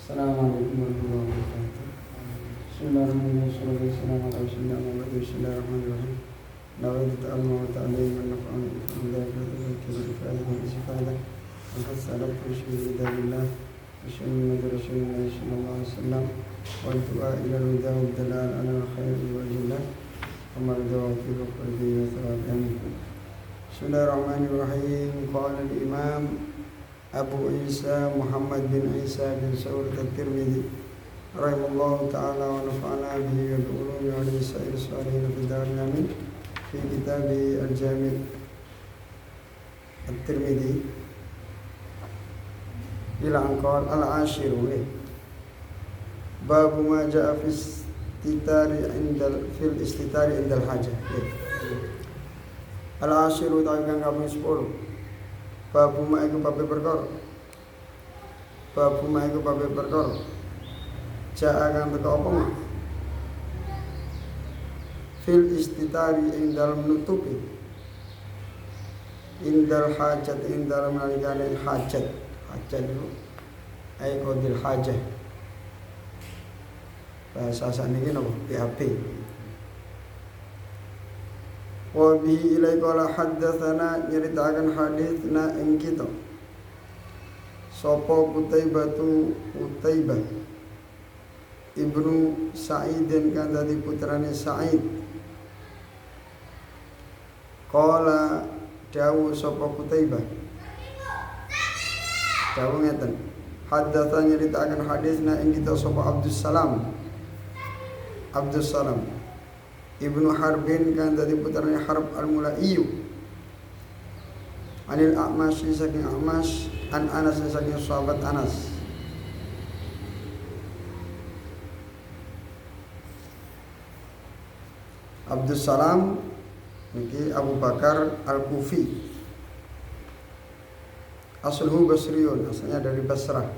Assalamualaikum warahmatullahi wabarakatuh. Bismillahirrahmanirrahim. Nawaitu ta'alma wa ta'alim wa nafa'an bihamdika wa kifayah wa istifadah. Al-Hasalat wa syuhidillah wa syuhidillah Rasulullah sallallahu alaihi wasallam wa du'a ila al-huda wa dalal ala al-khair wa jillah wa mardawa fi qalbi wa thawab amin. Bismillahirrahmanirrahim. Qala al-imam Abu Isa Muhammad bin Isa bin Sa'ud at-Tirmidzi rahimahullahu ta'ala wa nafa'ana bihi wa bi'ulumi wa lisa'ir salihin fi darin amin fi kitabi al-Jami' at-Tirmidzi ila anqal al-ashiru babu ma ja'a fi istitari indal hajah. Al-ashiru ta'ikang kami 10. Babu ma iku babe perkara jaa kang teka apa mah fil istitari ing dalem nutupi indal hajat ing dalem nalikane hajat itu ai qadil hajah bahasa saniki napa PHP. Wa bihi ilai qala haddatsana nyeritakan haditsna ing kita sapa Qutaibah Ibnu Sa'id kan dadi putrane Sa'id qala dawu sapa Qutaibah dawu ngeten haddatsa nyeritakan haditsna ing kita sapa Abdus Salam Ibnu Harbin kan dari putranya Harb al-Mulaiyu Anil A'mash saking A'mash an Anas saking sahabat Anas Abdus Salam niki Abu Bakar Al-Kufi asluhu Basriyun, asalnya dari Basrah.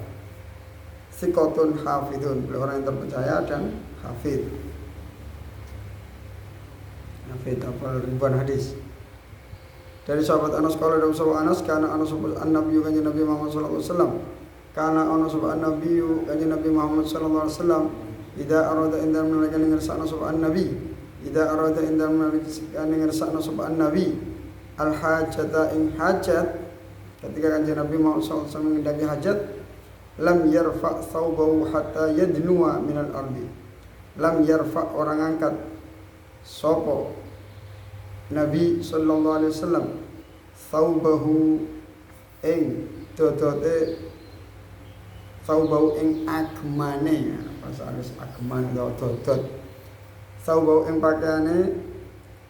Thiqatun hafidun, orang yang terpercaya dan hafid apa ribuan hadis. Dari sahabat Anas qala dawu sahabat Anas kana Anas an-Nabi kanjeng Nabi Muhammad sallallahu alaihi wasallam kana Anas an-Nabi kanjeng Nabi Muhammad sallallahu alaihi wasallam idza arada indal malaika ngersakna sahabat an-Nabi idza arada indal malaika ngersakna sahabat an-Nabi al-hajata ing hajat ketika kanjeng Nabi Muhammad sallallahu alaihi wasallam mengendaki hajat lam yarfa thawbahu hatta yadnuwa minal ardi lam yarfa orang angkat sopo Nabi sallallahu alaihi wasallam thawbahu ing dodote thawbahu ing agmane bahasa halus agman dodot thawbahu ing pakaiane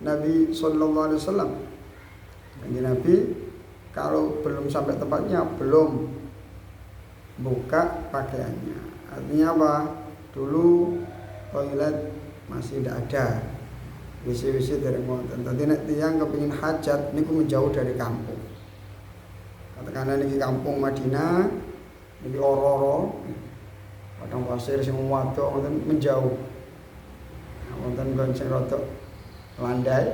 Nabi sallallahu alaihi wasallam. Kanjeng Nabi kalau belum sampai tempatnya belum buka pakaiannya. Artinya apa? Dulu toilet masih tidak ada. Wisi-wisi dari monten. Tadi nek tiyang kepengin hajat niku menjauh dari kampung. Katakanlah niki kampung Madinah, niki ora-ora, padang pasir sing wadok wonten menjauh. Wonten kon sing rada landai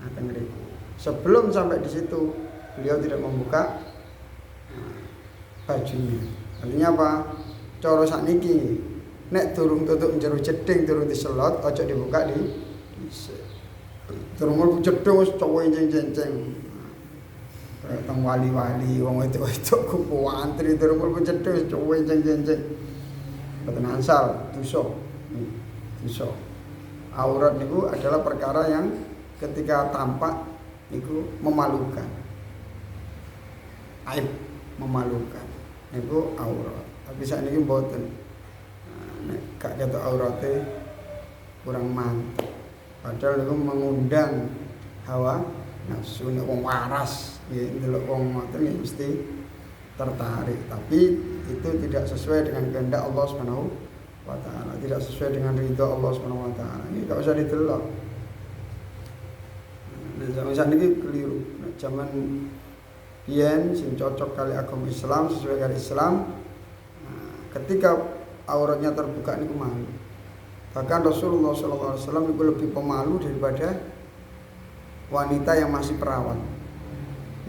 ngaten mriku. Sebelum sampai di situ, beliau tidak membuka bajunya. Artinya apa? Cara sakniki nek durung tutuk njero jeding durung diselot aja dibuka di durung jeding wis cowok enceng-enceng. Kayak teng wali-wali wong wedok-wedok kupu antri durung jeding wis cowok enceng-enceng. Boten ansal dosa. Dosa. Aurat niku adalah perkara yang ketika tampak niku memalukan. Aib memalukan. Niku aurat. Tapi sakniki mboten. Nek gak ketok aurate kurang mantep. Padahal niku mengundang hawa nafsu nek wong waras nggih ndelok wong ngoten mesti tertarik. Tapi itu tidak sesuai dengan kehendak Allah Subhanahu wa taala, tidak sesuai dengan ridha Allah Subhanahu wa taala. Ini gak usah didelok. Nek zaman niki keliru. Nek zaman biyen sing cocok kali agama Islam sesuai kali Islam ketika auratnya terbuka niku malu. Bahkan Rasulullah SAW itu lebih pemalu daripada wanita yang masih perawan.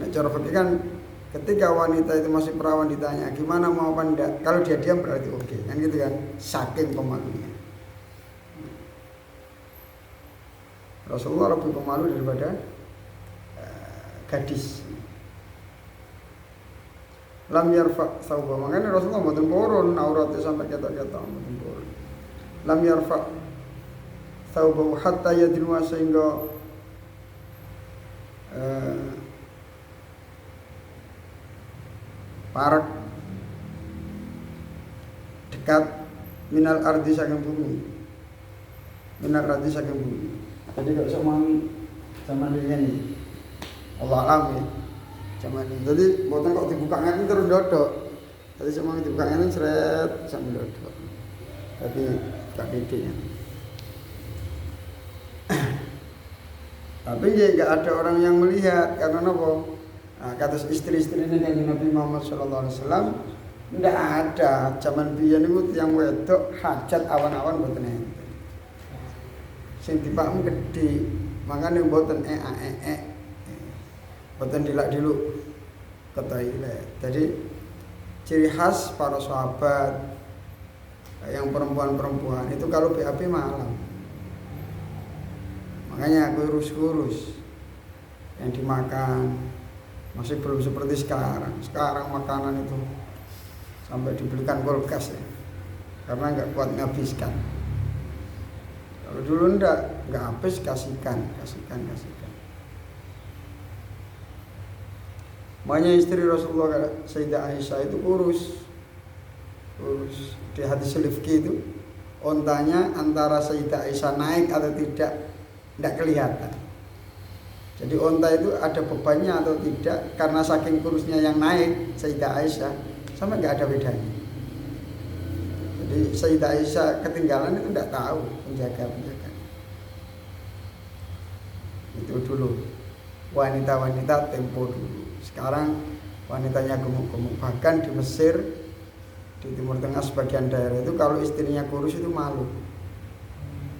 Nek cara fikih kan Ketika wanita itu masih perawan ditanya gimana mau apa enggak, kalau dia diam berarti oke, kan gitu kan, saking pemalunya. Rasulullah lebih pemalu daripada gadis. Lam yarfa sauba, makanya Rasulullah mboten purun auratnya sampai ketok-ketok mboten purun. Lam yarfa sauba hatta yadnuwa, sehingga parak dekat minal ardi saking bumi, minal ardi saking bumi. Jadi kalau zaman ini Allah alam ya, zaman ini. Jadi boten kok dibuka ngene terus dodok. Jadi zaman dibuka ngene seret sambil dodok. Tapi gak titiknya. Tapi ya gak ada orang yang melihat karena apa? Nah, kata istri-istri ini yang Nabi Muhammad SAW tidak ada zaman biyen itu yang wedok hajat awan-awan boten enten. Sing dipakmu gede, makanya boten boten dilak-diluk ke toilet. Jadi ciri khas para sahabat yang perempuan-perempuan itu kalau BAB malam. Makanya kurus-kurus yang dimakan masih belum seperti sekarang. Sekarang makanan itu sampai dibelikan kulkas ya, karena nggak kuat nghabiskan. Kalau dulu nggak habis kasihkan. Makanya istri Rasulullah Sayyidah Aisyah itu kurus. Di hadis Rifqi itu ontanya antara Sayyidah Aisyah naik atau tidak kelihatan. Jadi onta itu ada bebannya atau tidak, karena saking kurusnya yang naik Sayyidah Aisyah sama nggak ada bedanya. Jadi Sayyidah Aisyah ketinggalan itu nggak tahu penjaga. Itu dulu wanita-wanita tempo dulu. Sekarang wanitanya gemuk-gemuk, bahkan di Mesir, di Timur Tengah sebagian daerah itu kalau istrinya kurus itu malu,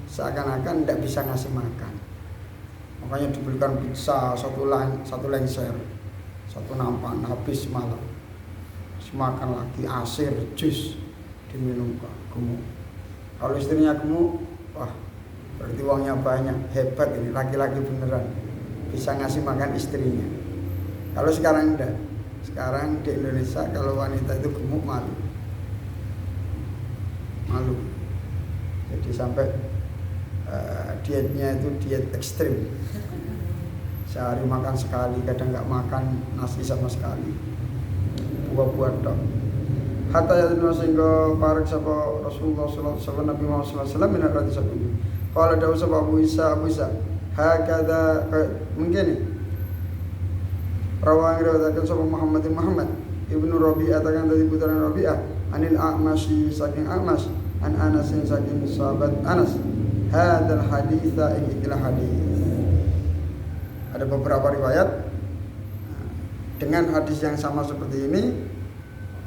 seakan-akan tidak bisa ngasih makan. Makanya dibelikan pizza satu lengser, satu nampan habis malam. Makan lagi asir, jus diminum gemuk. Kalau istrinya gemuk, wah berarti uangnya banyak, hebat ini laki-laki beneran, bisa ngasih makan istrinya. Kalau sekarang enggak. Sekarang di Indonesia kalau wanita itu gemuk malu. Jadi sampai dietnya itu diet ekstrim. Sehari makan sekali, kadang nggak makan nasi sama sekali, buah-buah dok. Hatta yadun sehingga parik sapa Rasulullah sallallahu alaihi wasallam Nabi Muhammad sallallahu alaihi wasallam min hadis sabi. Qala dawu sapa Abu Isa hakada mungkin rawan riwayatkan sapa Muhammad Ibnu Rabi'ah takkan dari putra Rabi'ah anil A'masy saking A'mas an Anas saking sahabat Anas hadzal haditsa ila hadis. Ada beberapa riwayat dengan hadis yang sama seperti ini.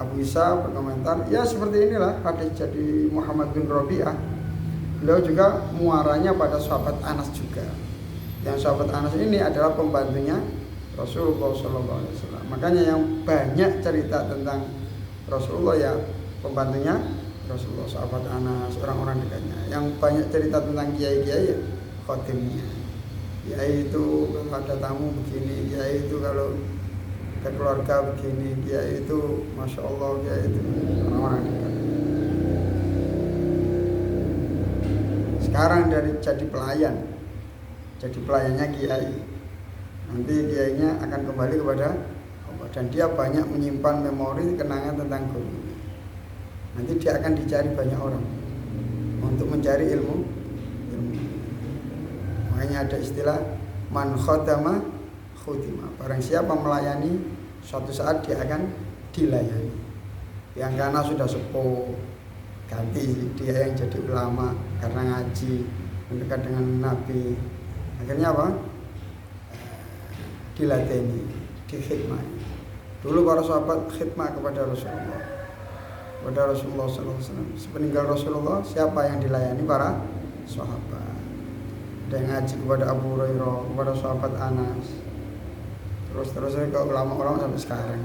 Abu Isa berkomentar, ya seperti inilah hadis jadi Muhammad bin Rabi'ah. Beliau juga muaranya pada sahabat Anas juga. Yang sahabat Anas ini adalah pembantunya Rasulullah SAW. Makanya yang banyak cerita tentang Rasulullah ya pembantunya Rasulullah, sahabat Anas, orang-orang dekatnya. Yang banyak cerita tentang kiai-kiai ya khotimnya. Kiai itu kalau ada tamu begini, kiai itu kalau ke keluarga begini, kiai itu masya Allah, kiai itu orang-orang dekat. Sekarang dari jadi pelayannya kiai, nanti kiainya akan kembali kepada Allah dan dia banyak menyimpan memori kenangan tentang guru. Nanti dia akan dicari banyak orang untuk mencari ilmu. Makanya ada istilah man khodama khutima. Barang siapa melayani, suatu saat dia akan dilayani. Yang karena sudah sepuh, ganti dia yang jadi ulama karena ngaji, mendekat dengan Nabi. Akhirnya apa? Dilateni, dikhidmah. Dulu para sahabat khidmah kepada Rasulullah SAW. Sepeninggal Rasulullah, siapa yang dilayani? Para sahabat. Ada yang ngaji kepada Abu Hurairah, kepada sahabat Anas. terus kok ulama-ulama sampai sekarang.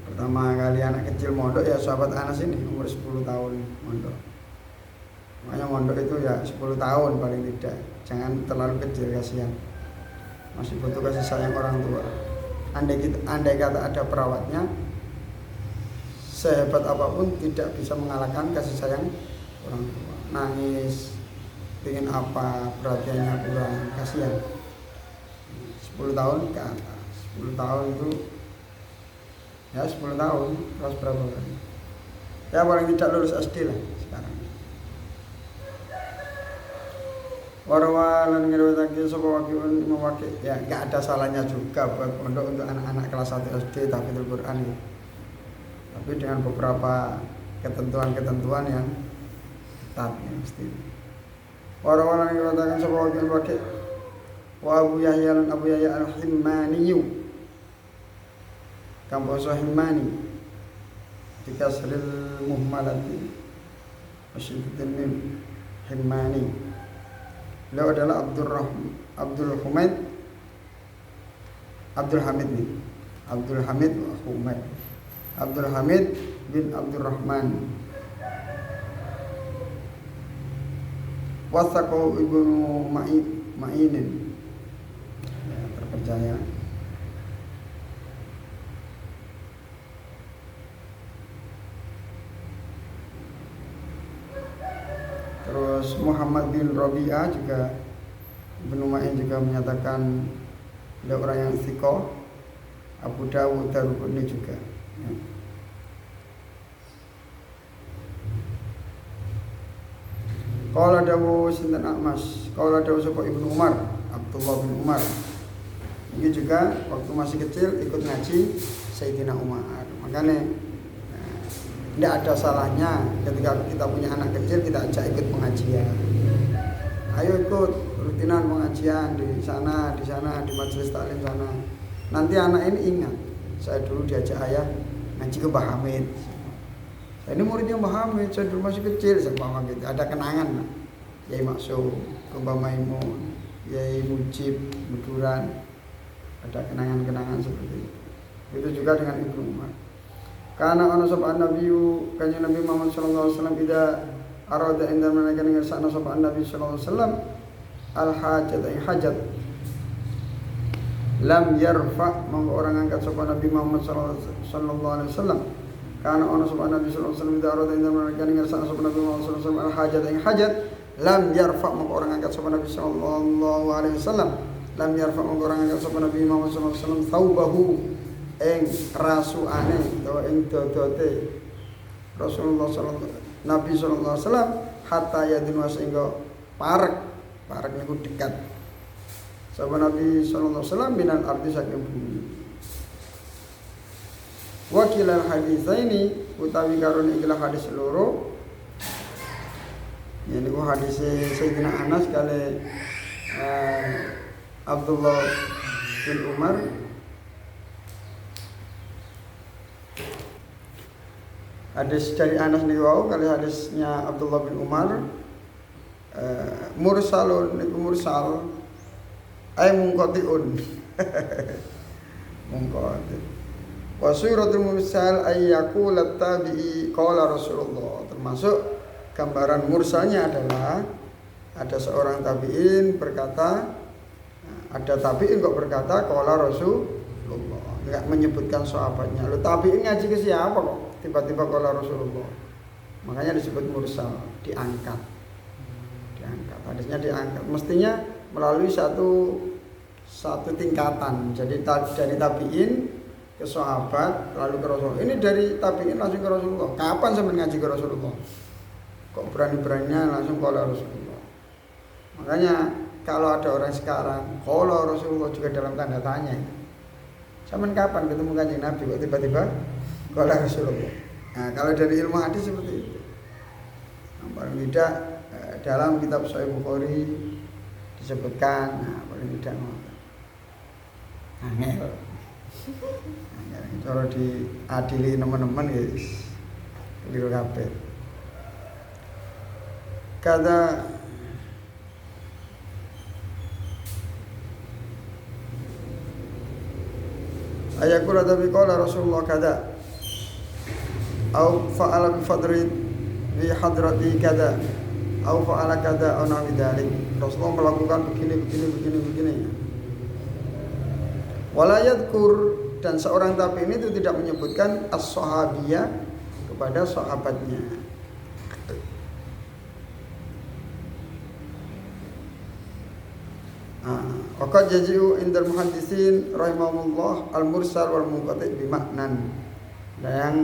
Pertama kali anak kecil mondok ya sahabat Anas ini umur 10 tahun mondok. Makanya mondok itu ya 10 tahun paling tidak. Jangan terlalu kecil, kasihan. Masih butuh kasih sayang orang tua. Andai kata ada perawatnya, sehebat apapun tidak bisa mengalahkan kasih sayang orang tua. Nangis, ingin apa, perhatiannya kurang, kasihan. 10 tahun ke atas. 10 tahun itu ya 10 tahun, kelas berapa kan? Ya paling tidak lulus SD lah sekarang. Warwalan ngeriwayatake sapa wakiun mewakil ya enggak ada salahnya juga buat pondok untuk anak-anak kelas 1 SD tahfidzul Quran ini. Tapi dengan beberapa ketentuan-ketentuan yang ketat ya mesti. Warwalan ngeriwayatake sapa wakil wa Abu Yahya al-Himmani kampus Himmani dikasril muhmalati wasyiddatin mim Himmani. Beliau adalah Abdul Hamid bin Abdurrahman wasaqo ibnu Ma'inin ya, terpercaya. Terus Muhammad bin Rabi'ah juga Ibnu Ma'in juga menyatakan beliau orang yang thiqah. Abu Dawud Daruqutni juga ya. Qala dawu sinten Ahmas, qala dawu sapa Ibnu Umar, Abdullah bin Umar. Ini juga waktu masih kecil ikut ngaji Sayyidina Umar. Makanya tidak ada salahnya ketika kita punya anak kecil kita ajak ikut pengajian. Ayo ikut rutinan pengajian di sana, di majelis taklim sana. Nanti anak ini ingat, saya dulu diajak ayah ngaji ke Mbah Hamid. Saya ini muridnya Mbah Hamid, saya dulu masih kecil sama gitu. Ada kenangan lah. Yai Maksum, ke Mbah Maimun, Yai Mujib, Buduran. Ada kenangan-kenangan seperti itu. Itu juga dengan Ibnu Umar. Karena ana sapa Nabi kanjeng Nabi Muhammad sallallahu alaihi wasallam ida arada inda menaika ning sana sapa Nabi sallallahu alaihi wasallam al hajat ing hajat lam yarfa monggo orang angkat sapa Nabi Muhammad sallallahu alaihi wasallam. Karena ana sapa Nabi sallallahu alaihi wasallam ida arada inda menaika ning sana sapa Nabi Muhammad sallallahu alaihi wasallam al hajat ing hajat lam yarfa monggo orang angkat sapa Nabi sallallahu alaihi wasallam. Lam yarfa monggo orang angkat sapa Nabi Muhammad sallallahu alaihi wasallam thawbahu ing rasuane utawa ing dodote Rasulullah Nabi sallallahu alaihi wasallam hatta yadinu sehingga parek niku dekat sama Nabi sallallahu alaihi wasallam minal ardi saking bumi. Wakilal haditsaini utawi karone ikilah hadis loro ya niku hadis Sayyidina Anas kali Abdullah bin Umar. Hadis dari Anas niku kali hadisnya Abdullah bin Umar mursalun niku mursal ay munqatiun munqati wa suratul mursal ay yaqul tabi'i qala Rasulullah. Termasuk gambaran mursalnya adalah ada seorang tabi'in berkata, ada tabi'in kok berkata qala Rasulullah, enggak menyebutkan sahabatnya. Lu tabi'in ngaji ke siapa kok tiba-tiba qala Rasulullah? Makanya disebut mursal, diangkat. Hadisnya diangkat. Mestinya melalui satu tingkatan. Jadi dari tabi'in ke sahabat lalu ke Rasulullah. Ini dari tabi'in langsung ke Rasulullah. Kapan sampai ngaji ke Rasulullah? Kok berani-beraninya langsung qala Rasulullah? Makanya kalau ada orang sekarang qala Rasulullah juga dalam tanda tanya. Sampai kapan ketemu Kanjeng Nabi kok tiba-tiba qala Rasulullah? Nah, kalau dari ilmu hadis seperti itu. Nah, paling tidak dalam kitab Sahih Bukhari disebutkan, nah paling tidak angel. Kalau diadili teman-teman guys, keliru kabeh. Kata ayakul tapi qala Rasulullah kada au fa'ala bi fadri bi hadrati kada au fa'ala kada au nawi dzalik. Rasulullah melakukan begini. Wala yadhkur, dan seorang tabi'in itu tidak menyebutkan as-sahabiyah kepada sahabatnya. Waqad yaji'u indal muhaddisin rahimahumullah al-mursal wal munqati' bimaknan. Dan yang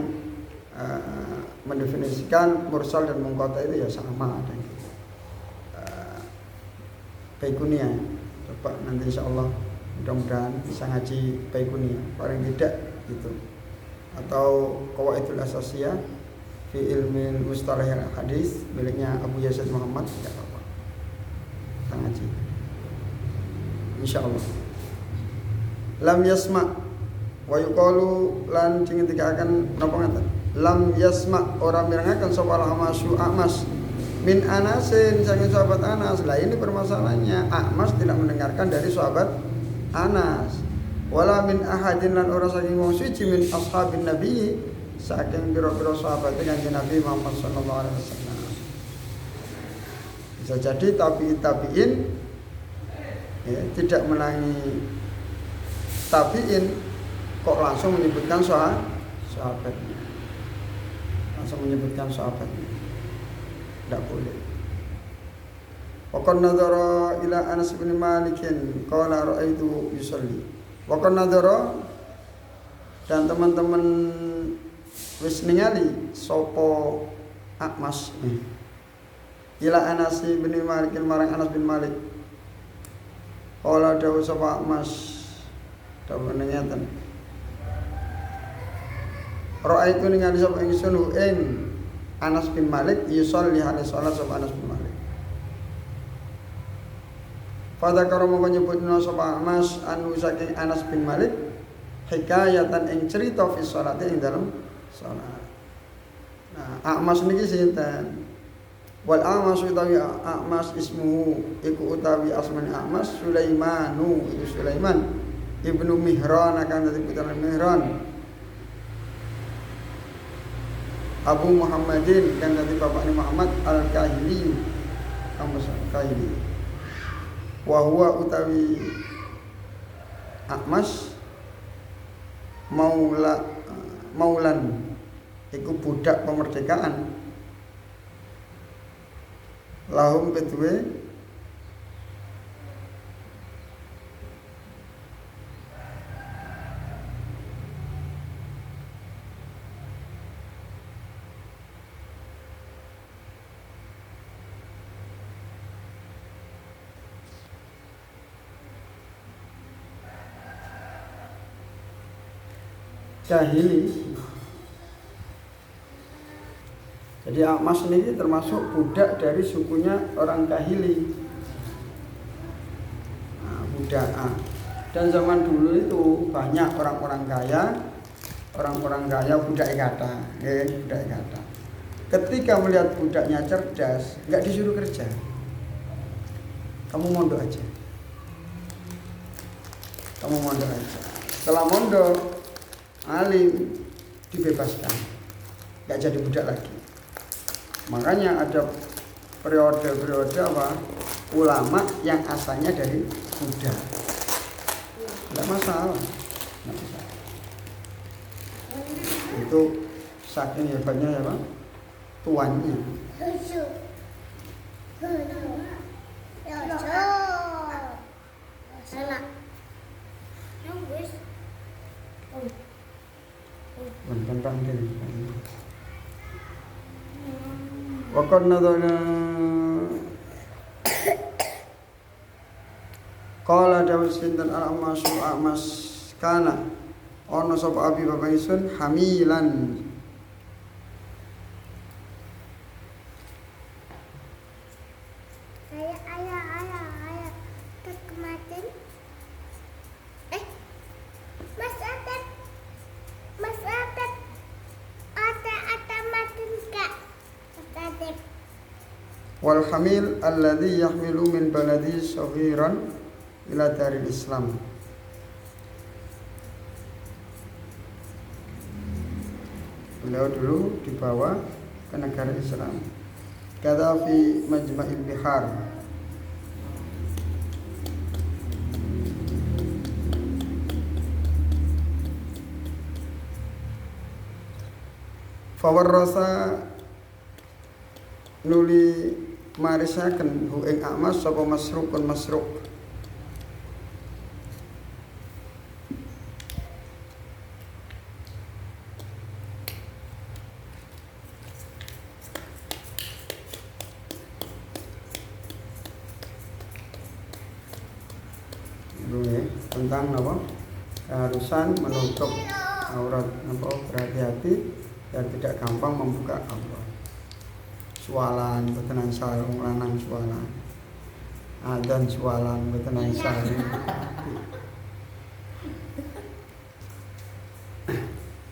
mendefinisikan mursal dan munqati' itu ya sama ada. Baikunia. Coba nanti insyaallah mudah-mudahan bisa ngaji Baikunia paling tidak gitu. Atau Qawaidul Asasiyah fi ilmi mustalah hadis miliknya Abu Yazid Muhammad, tidak apa-apa. Kita ngaji. Insyaallah. Lam yasma wa yuqalu lan sing akan napa ngaten. Lam yasma ora mirengaken sapa al-Amasu Amas min Anasin saking sahabat Anas. Lah ini permasalahannya, Amas tidak mendengarkan dari sahabat Anas. Wala min ahadin lan ora saking wong suci min ashabin nabi saking pira-pira sahabat Kanjeng Nabi Muhammad sallallahu alaihi wasallam. Bisa jadi tabi'in ya, tidak menangi tabi'in kok langsung menyebutkan sahabatnya. Langsung menyebutkan sahabatnya. Tidak boleh. Waqad nadhara ila Anas bin Malik qala ra'aitu yusalli. Waqad nadhara, dan teman-teman wis ningali sapa Akmas ila Anas bin Malik marang Anas bin Malik. Qala dawu sapa Akmas dawu ngeten. Ra'aitu ningali sapa ingsun ing Anas bin Malik yusolli hale salat sapa Anas bin Malik. Pada karo mongko nyebutna sapa Akmas anu saking Anas bin Malik hikayatan ing cerita fi sholati ing dalam salat. Nah, Akmas niki sinten? Wal Akmas utawi Akmas ismuhu iku utawi asmane Akmas Sulaimanu, iku Sulaiman ibnu Mihran, akan dadi putra Mihran. Abu Muhammadin, kan dadi bapakne Muhammad al-Kahili, Akmas al-Kahili. Wa huwa utawi Akmas maulan iku budak pemerdekaan lahum kedue Kahili. Jadi Akmas ini termasuk budak dari sukunya orang Kahili. Nah, budak. Dan zaman dulu itu banyak orang-orang kaya budak kata, budak kata. Ketika melihat budaknya cerdas, nggak disuruh kerja. Kamu mondok aja. Setelah mondok, alim dibebaskan, nggak jadi budak lagi. Makanya ada periode apa? Ulama yang asalnya dari budak. Nggak masalah. Itu saking hebatnya ya Pak, tuannya. Tentang diri. Waqad nadana qala dawud sinten al-Amasu Amas kana ana sapa abi bapak isun hamilan kekematin wal hamil alladhi yahmilu min baladi saghiran ila daril Islam. Beliau dulu dibawa ke negara Islam. Kata fi Majma'il Bihar. Fawarrasa nuli marisaken hu ing A'mas sapa Masrukun Masruk. Tentang apa? Keharusan menutup aurat, apa, berhati-hati dan tidak gampang membuka aurat. Sualan betenan sarung lanang sualan. Adzan sualan betenan sarung.